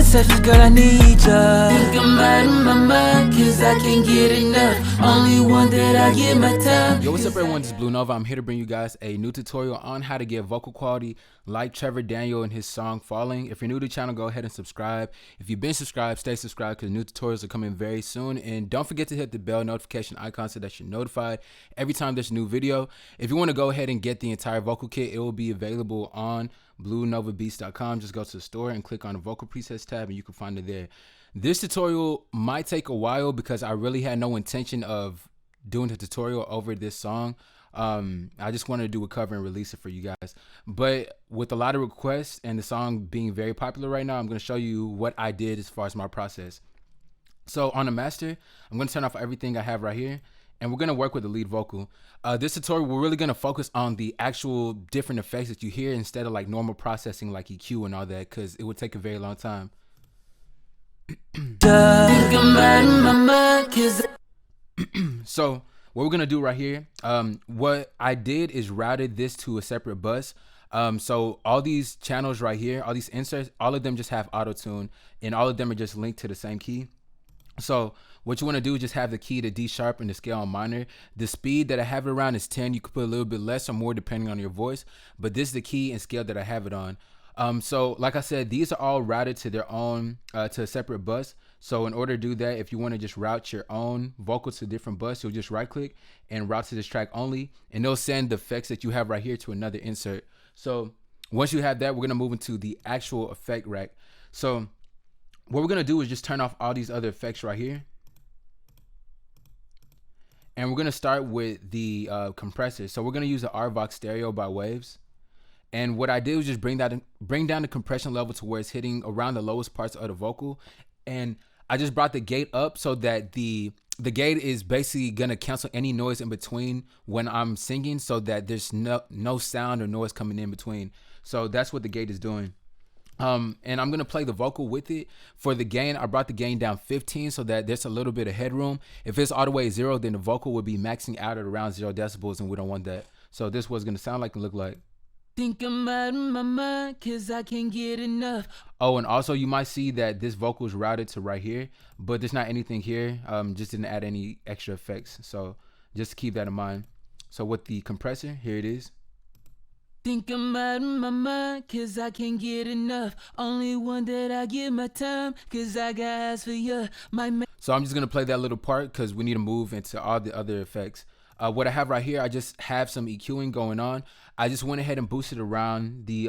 exceptions, girl, I need ya. Think I'm out of my mind, cause I can't get enough. Only one that I give my time. Yo, what's up everyone, this is Blue Nova. I'm here to bring you guys a new tutorial on how to get vocal quality like Trevor Daniel in his song Falling. If you're new to the channel, go ahead and subscribe. If you've been subscribed, stay subscribed because new tutorials are coming very soon. And don't forget to hit the bell notification icon so that you're notified every time there's a new video. If you want to go ahead and get the entire vocal kit, it will be available on BlueNovaBeats.com. Just go to the store and click on the vocal presets tab and you can find it there. This tutorial might take a while because I really had no intention of doing the tutorial over this song. I just wanted to do a cover and release it for you guys, but with a lot of requests and the song being very popular right now, I'm going to show you what I did as far as my process. So on the master, I'm going to turn off everything I have right here and we're going to work with the lead vocal. This tutorial, we're really going to focus on the actual different effects that you hear instead of like normal processing like EQ and all that, because it would take a very long time. So what we're gonna do right here, what I did is routed this to a separate bus. So all these channels right here, all these inserts, all of them just have auto tune and all of them are just linked to the same key. So what you want to do is just have the key to D sharp and the scale on minor. The speed that I have it around is 10. You could put a little bit less or more depending on your voice, but this is the key and scale that I have it on. So like I said, these are all routed to their own, to a separate bus. So in order to do that, if you want to just route your own vocal to a different bus, you'll just right click and route to this track only, and they'll send the effects that you have right here to another insert. So once you have that, we're going to move into the actual effect rack. So what we're going to do is just turn off all these other effects right here. And we're going to start with the compressor. So we're going to use the RVox stereo by Waves. And what I did was just bring down the compression level to where it's hitting around the lowest parts of the vocal. And I just brought the gate up so that the gate is basically gonna cancel any noise in between when I'm singing, so that there's no sound or noise coming in between. So that's what the gate is doing. And I'm gonna play the vocal with it. For the gain, I brought the gain down 15 so that there's a little bit of headroom. If it's all the way 0, then the vocal would be maxing out at around 0 decibels, and we don't want that. So this is what it's gonna sound like and look like. Think I'm out of my mind, cause I can't get enough. Oh, and also you might see that this vocal is routed to right here, but there's not anything here. Just didn't add any extra effects. So just keep that in mind. So with the compressor, here it is. Think I'm out of my mind, cause I can't get enough. Only one that I give my time, cause I got eyes for you. So I'm just gonna play that little part because we need to move into all the other effects. What I have right here, I just have some EQing going on. I just went ahead and boosted around the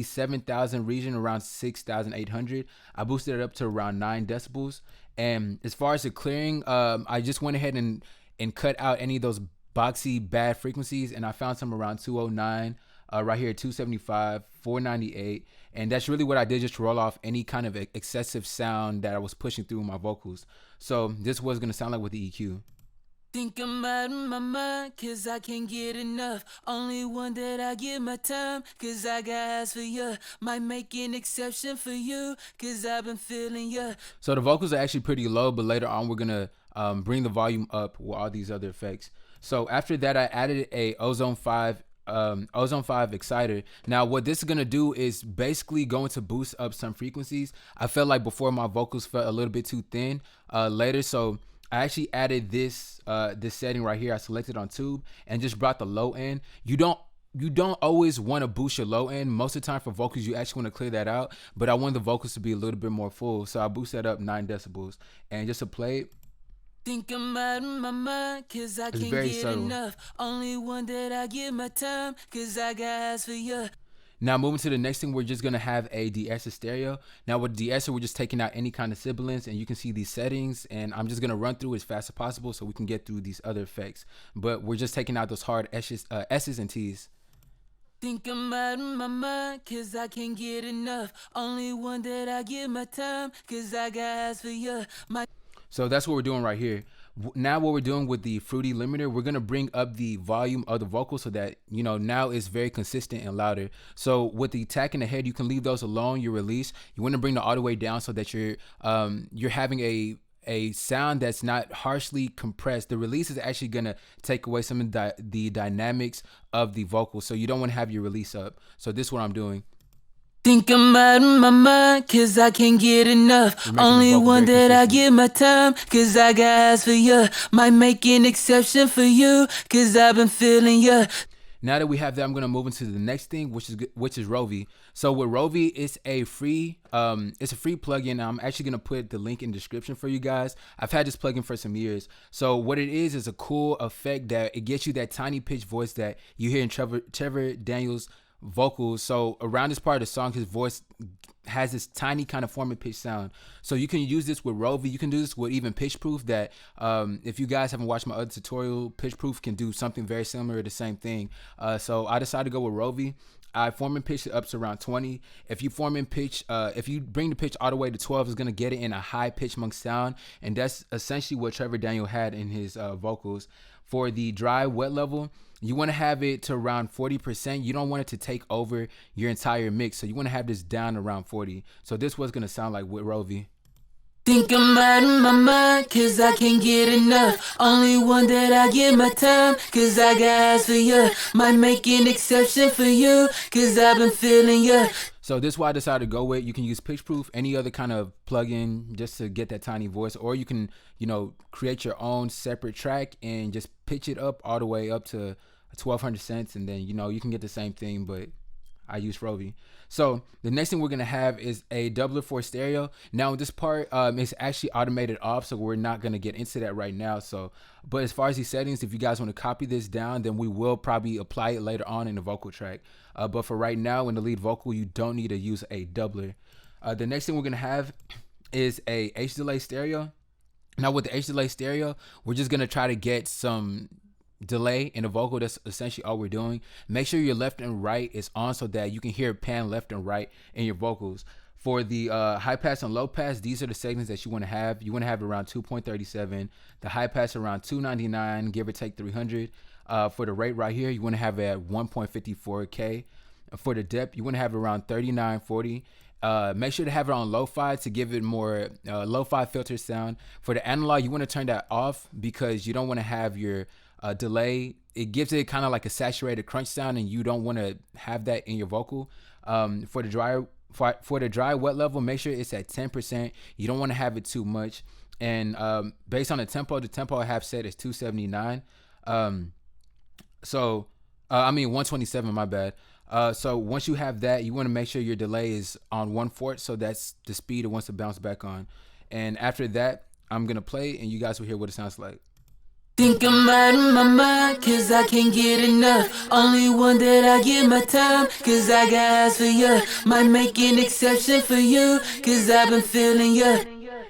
7,000 region, around 6,800. I boosted it up to around 9 decibels. And as far as the clearing, I just went ahead and cut out any of those boxy bad frequencies, and I found some around 209, right here 275, 498, and that's really what I did, just to roll off any kind of excessive sound that I was pushing through my vocals. So this was gonna sound like with the EQ. Think I'm out of my mind, cause I can't get enough. Only one that I give my time, cause I got eyes for you. Might make an exception for you, cause I've been feeling you. So the vocals are actually pretty low, but later on we're gonna bring the volume up with all these other effects. So after that, I added a Ozone 5 exciter. Now what this is gonna do is basically going to boost up some frequencies. I felt like before my vocals felt a little bit too thin later, so I actually added this this setting right here. I selected on tube and just brought the low end. You don't always want to boost your low end. Most of the time for vocals, you actually want to clear that out, but I want the vocals to be a little bit more full, so I boosted that up 9 decibels. And just to play it, think I'm out of my mind, cause I can't get enough. Only one that I give my time, cause I got eyes for you. Now moving to the next thing, we're just gonna have a de-esser stereo. Now with de-esser, we're just taking out any kind of sibilance, and you can see these settings, and I'm just gonna run through as fast as possible so we can get through these other effects. But we're just taking out those hard S's and T's. Think I'm out of my mind, cause I can't get enough. Only one that I give my time, cause I got eyes for you. So that's what we're doing right here. Now what we're doing with the fruity limiter, we're gonna bring up the volume of the vocal so that, you know, now it's very consistent and louder. So with the attack and the head, you can leave those alone. Your release, you want to bring the all the way down so that you're having a sound that's not harshly compressed. The release is actually gonna take away some of the dynamics of the vocal, so you don't want to have your release up. So this is what I'm doing. Think I'm out of my mind, cause I can't get enough. Only one that I give my time, cause I got eyes for you. Might make an exception for you, cause I've been feeling you. Now that we have that, I'm gonna move into the next thing, which is Rovee. So with Rovee, it's a free plugin. I'm actually gonna put the link in the description for you guys. I've had this plugin for some years. So what it is a cool effect that it gets you that tiny pitch voice that you hear in Trevor Daniels' vocals. So around this part of the song, his voice has this tiny kind of form and pitch sound. So you can use this with Rovee. You can do this with even pitch proof. That if you guys haven't watched my other tutorial, pitch proof can do something very similar, the same thing. So I decided to go with Rovee. I form and pitch it up to around 20. If you form and pitch, if you bring the pitch all the way to 12, it's gonna get it in a high pitch monk sound, and that's essentially what Trevor Daniel had in his vocals. For the dry wet level, you want to have it to around 40%. You don't want it to take over your entire mix, so you want to have this down around 40. So this was gonna sound like with Rovee. Think I'm out of my mind, cause I can't get enough. Only one that I give my time, cause I got eyes for you. Might make an exception for you, cause I've been feeling you. So this is why I decided to go with. You can use pitch proof, any other kind of plugin just to get that tiny voice, or you can, create your own separate track and just pitch it up all the way up to 1200 cents, and then you can get the same thing, but I use Rovee. So the next thing we're gonna have is a doubler for stereo. Now this part is actually automated off, so we're not gonna get into that right now. So, but as far as these settings, if you guys want to copy this down, then we will probably apply it later on in the vocal track. But for right now, in the lead vocal, you don't need to use a doubler. The next thing we're gonna have is a H delay stereo. Now with the H delay stereo, we're just gonna try to get some delay in the vocal. That's essentially all we're doing. Make sure your left and right is on so that you can hear pan left and right in your vocals. For the high pass and low pass, these are the settings that you want to have. You want to have around 2.37, the high pass around 299, give or take 300. For the rate right here, you want to have it at 1.54K. For the depth, you want to have it around 3940. Make sure to have it on lo-fi to give it more lo-fi filter sound. For the analog, you want to turn that off because you don't want to have your delay. It gives it kind of like a saturated crunch sound, and you don't want to have that in your vocal. For the dry wet level, make sure it's at 10%. You don't want to have it too much. And based on the tempo I have set is 279. I mean 127, my bad. So once you have that, you want to make sure your delay is on 1/4, so that's the speed it wants to bounce back on. And after that, I'm gonna play and you guys will hear what it sounds like. Think I'm out of my mind, cause I can't get enough. Only one that I give my time, cause I got eyes for you. Might make an exception for you, cause I've been feeling you.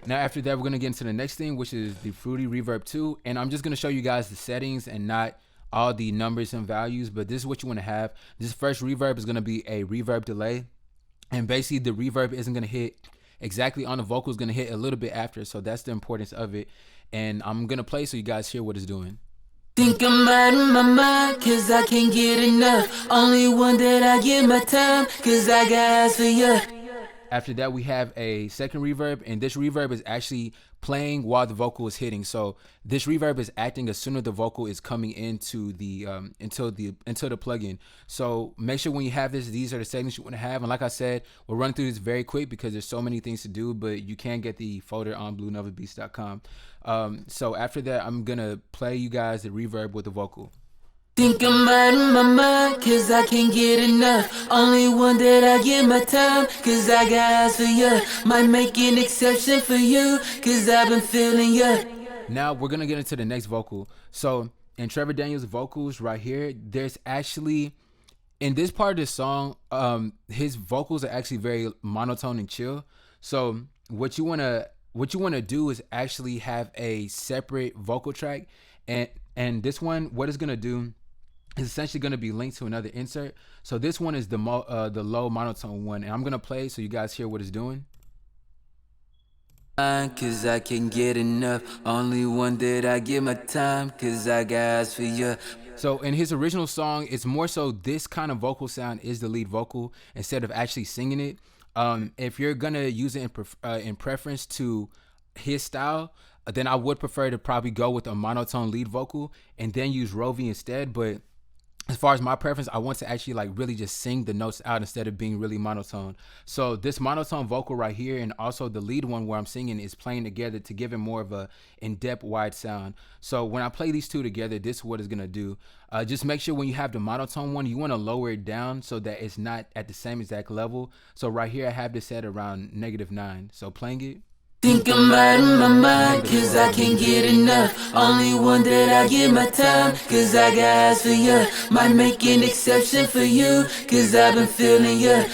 Now after that, we're gonna get into the next thing, which is the Fruity Reverb 2. And I'm just gonna show you guys the settings and not all the numbers and values, but this is what you wanna have. This first reverb is gonna be a reverb delay. And basically the reverb isn't gonna hit exactly on the vocal, is gonna hit a little bit after. So that's the importance of it. And I'm gonna play so you guys hear what it's doing. Think I'm out of my mind, cause I can't get enough. Only one that I give my time, cause I got eyes for you. After that, we have a second reverb, and this reverb is actually playing while the vocal is hitting. So this reverb is acting as soon as the vocal is coming into the into the plugin. So make sure when you have this, these are the settings you want to have. And like I said, we'll run through this very quick because there's so many things to do, but you can get the folder on bluenovabeats.com. So after that, I'm gonna play you guys the reverb with the vocal. Think I'm out of my mind, cause I can't get enough. Only one that I give my time, cause I got eyes for you. Might make an exception for you, cause I've been feeling you. Now we're gonna get into the next vocal. So in Trevor Daniels' vocals right here, there's actually, in this part of the song, his vocals are actually very monotone and chill. So what you wanna do is actually have a separate vocal track, and this one, what it's gonna do, is essentially going to be linked to another insert. So this one is the low monotone one, and I'm going to play so you guys hear what it's doing. Cause I can't get enough. Only one that I give my time, cause I got eyes for you. So in his original song, it's more so this kind of vocal sound is the lead vocal instead of actually singing it. If you're going to use it in preference to his style, then I would prefer to probably go with a monotone lead vocal and then use Rovee instead. But as far as my preference, I want to actually like really just sing the notes out instead of being really monotone. So this monotone vocal right here, and also the lead one where I'm singing, is playing together to give it more of a in-depth wide sound. So when I play these two together, this is what it's gonna do. Just make sure when you have the monotone one, you want to lower it down so that it's not at the same exact level. So right here I have this set around -9. So playing it. Think I'm out of my mind, cause I can't get enough. Only one that I give my time, cause I got eyes for you. Might make an exception for you, cause I've been feeling you.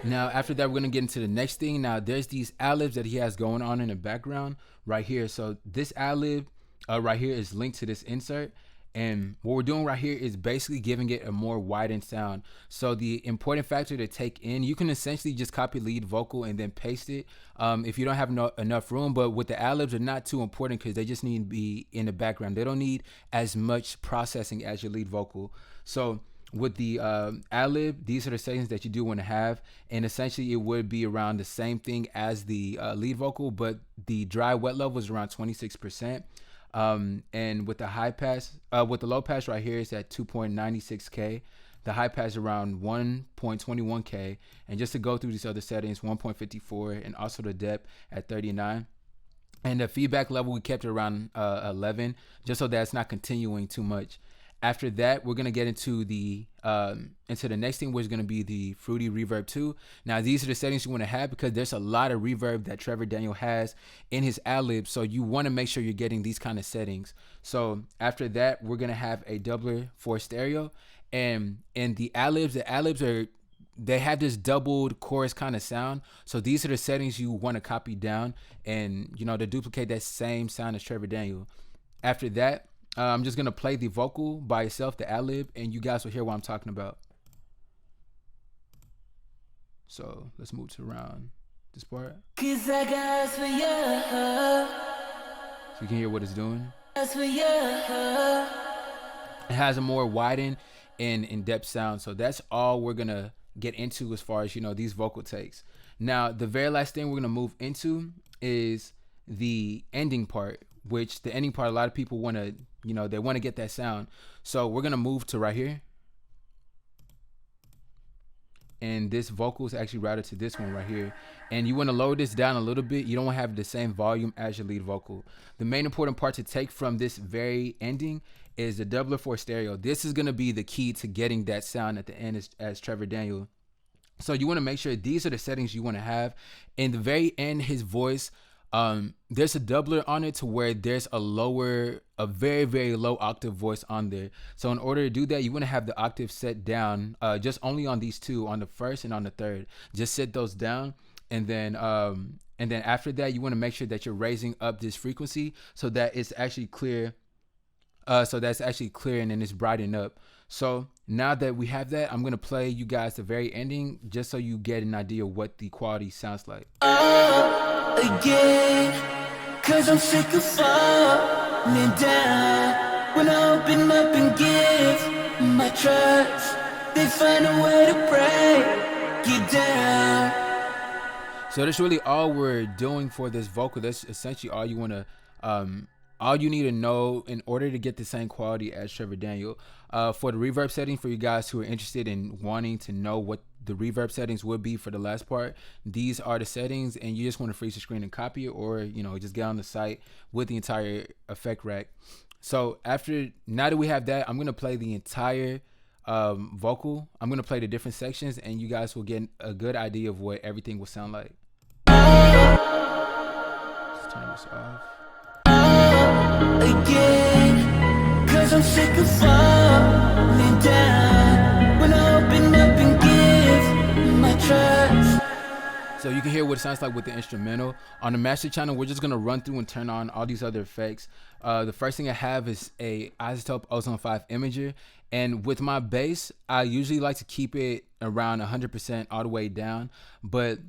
Now, after that, we're going to get into the next thing. Now, there's these ad-libs that he has going on in the background right here. So this ad-lib right here is linked to this insert. And what we're doing right here is basically giving it a more widened sound. So the important factor to take in, you can essentially just copy lead vocal and then paste it if you don't have enough room. But with the ad-libs, are not too important because they just need to be in the background. They don't need as much processing as your lead vocal. So with the ad-lib, these are the settings that you do want to have, and essentially it would be around the same thing as the lead vocal, but the dry wet level is around 26%. And with the high pass, with the low pass right here, it's at 2.96K. The high pass around 1.21K. And just to go through these other settings, 1.54, and also the depth at 39. And the feedback level, we kept it around 11, just so that it's not continuing too much. After that, we're gonna get into the next thing, which is gonna be the Fruity Reverb 2. Now, these are the settings you want to have because there's a lot of reverb that Trevor Daniel has in his ad-lib, so you want to make sure you're getting these kind of settings. So after that, we're gonna have a doubler for stereo, and the ad-libs are, they have this doubled chorus kind of sound. So these are the settings you want to copy down and, you know, to duplicate that same sound as Trevor Daniel. After that, I'm just gonna play the vocal by itself, the ad-lib, and you guys will hear what I'm talking about. So let's move to around this part. Cause I got eyes for you. So you can hear what it's doing. Eyes for you. It has a more widened and in-depth sound. So that's all we're gonna get into as far as, you know, these vocal takes. Now, the very last thing we're gonna move into is the ending part, which the ending part, a lot of people want to, you know, they want to get that sound. So we're going to move to right here. And this vocal is actually routed to this one right here. And you want to lower this down a little bit. You don't have the same volume as your lead vocal. The main important part to take from this very ending is the doubler for stereo. This is going to be the key to getting that sound at the end as Trevor Daniel. So you want to make sure these are the settings you want to have. In the very end, his voice, there's a doubler on it to where there's a very, very low octave voice on there. So in order to do that, you want to have the octave set down, just only on these two, on the first and on the third. Just set those down, and then after that, you want to make sure that you're raising up this frequency so that it's actually clear. So that's actually clear, and then it's brightening up. So now that we have that, I'm gonna play you guys the very ending, just so you get an idea of what the quality sounds like. Again, cause I'm sick of falling down. When I open up and give my trust, they find a way to break it down. So that's really all we're doing for this vocal. That's essentially all you want to all you need to know in order to get the same quality as Trevor Daniel. For the reverb setting, for you guys who are interested in wanting to know what the reverb settings would be for the last part, these are the settings, and you just want to freeze the screen and copy it, or, you know, just get on the site with the entire effect rack. So now that we have that, I'm going to play the entire vocal. I'm going to play the different sections, and you guys will get a good idea of what everything will sound like. Let's turn this off. Again, cause I'm sick of falling down. When I open up and give my trust. So you can hear what it sounds like with the instrumental. On the master channel, we're just gonna run through and turn on all these other effects. The first thing I have is a iZotope Ozone 5 imager, and with my bass, I usually like to keep it around 100% all the way down, but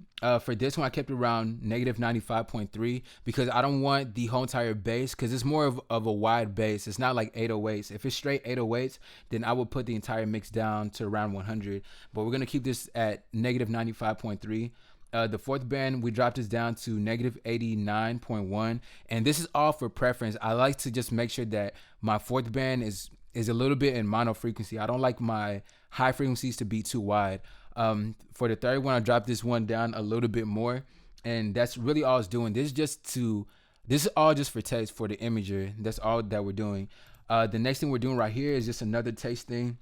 for this one I kept it around -95.3 because I don't want the whole entire bass, because it's more of a wide bass. It's not like 808s. If it's straight 808s, then I would put the entire mix down to around 100, but we're gonna keep this at -95.3. The fourth band, we dropped this down to -89.1, and this is all for preference. I like to just make sure that my fourth band is is a little bit in mono frequency. I don't like my high frequencies to be too wide. For the third one, I dropped this one down a little bit more, and that's really all it's doing. This is all just for taste, for the imager. That's all that we're doing. The next thing we're doing right here is just another taste thing.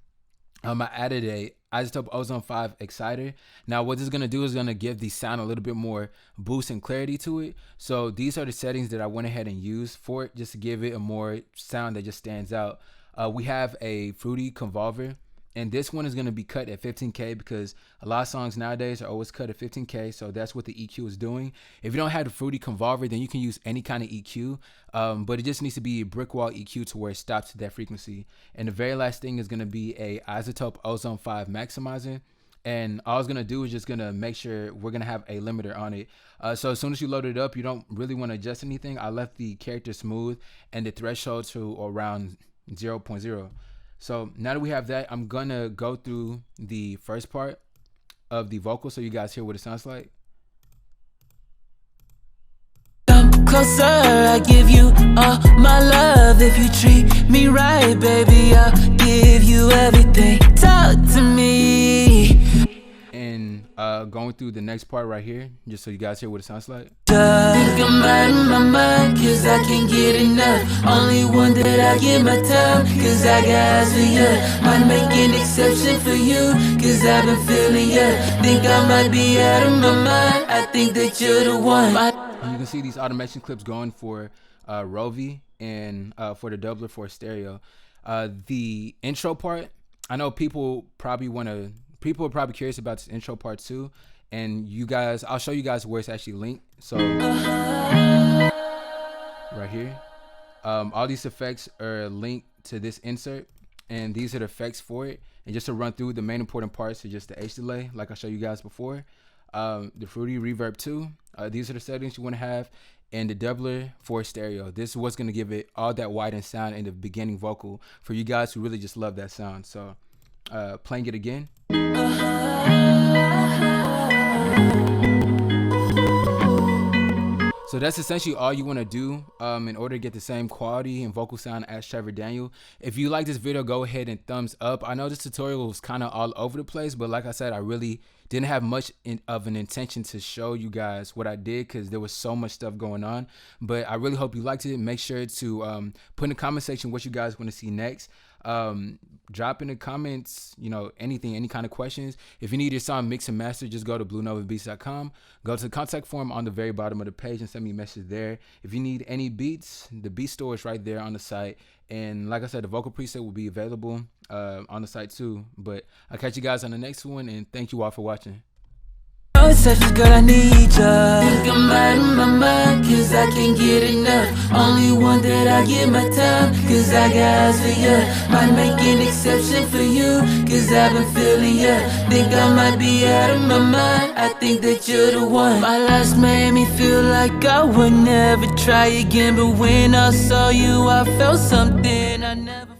I added a isotope Ozone 5 exciter. Now what this is going to do is going to give the sound a little bit more boost and clarity to it. So these are the settings that I went ahead and used for it, just to give it a more sound that just stands out. We have a fruity convolver, and this one is going to be cut at 15K because a lot of songs nowadays are always cut at 15K. So that's what the EQ is doing. If you don't have the fruity convolver, then you can use any kind of EQ, but it just needs to be a brick wall EQ to where it stops at that frequency. And the very last thing is going to be a isotope Ozone 5 maximizer. And all it's going to do is just going to make sure we're going to have a limiter on it. So as soon as you load it up, you don't really want to adjust anything. I left the character smooth and the threshold to around 0.0. So now that we have that, I'm gonna go through the first part of the vocal so you guys hear what it sounds like. Come closer, I give you all my love. If you treat me right, baby, I'll give you everything. Talk to me. And going through the next part right here, just so you guys hear what it sounds like. Think I'm out of my mind, cause I can't get enough. Only one that I give my time, cause I got eyes for you. Might make an exception for you, cause I've been feeling you. Think I might be out of my mind, I think that you're the one. And you can see these automation clips going for Rovee and for the doubler for stereo. The intro part, I know people are probably curious about this intro part too, and you guys, I'll show you guys where it's actually linked. So right here, all these effects are linked to this insert, and these are the effects for it. And just to run through, the main important parts are just the H delay, like I showed you guys before, the fruity reverb 2, these are the settings you want to have, and the doubler for stereo. This is what's going to give it all that widened sound in the beginning vocal for you guys who really just love that sound. So playing it again. So that's essentially all you want to do in order to get the same quality and vocal sound as Trevor Daniel. If you like this video, go ahead and thumbs up. I know this tutorial was kind of all over the place, but like I said, I really didn't have much of an intention to show you guys what I did because there was so much stuff going on. But I really hope you liked it. Make sure to put in the comment section what you guys want to see next. Drop in the comments, you know, anything, any kind of questions. If you need your song mixed and mastered, just go to bluenovabeats.com. Go to the contact form on the very bottom of the page and send me a message there. If you need any beats, the beat store is right there on the site. And like I said, the vocal preset will be available on the site too. But I'll catch you guys on the next one, and thank you all for watching. Girl, I need ya. Think I'm out of my mind, cause I can't get enough. Only one that I give my time, cause I got eyes for ya. Might make an exception for you, cause I've been feeling ya. Think I might be out of my mind, I think that you're the one. My last made me feel like I would never try again, but when I saw you, I felt something I never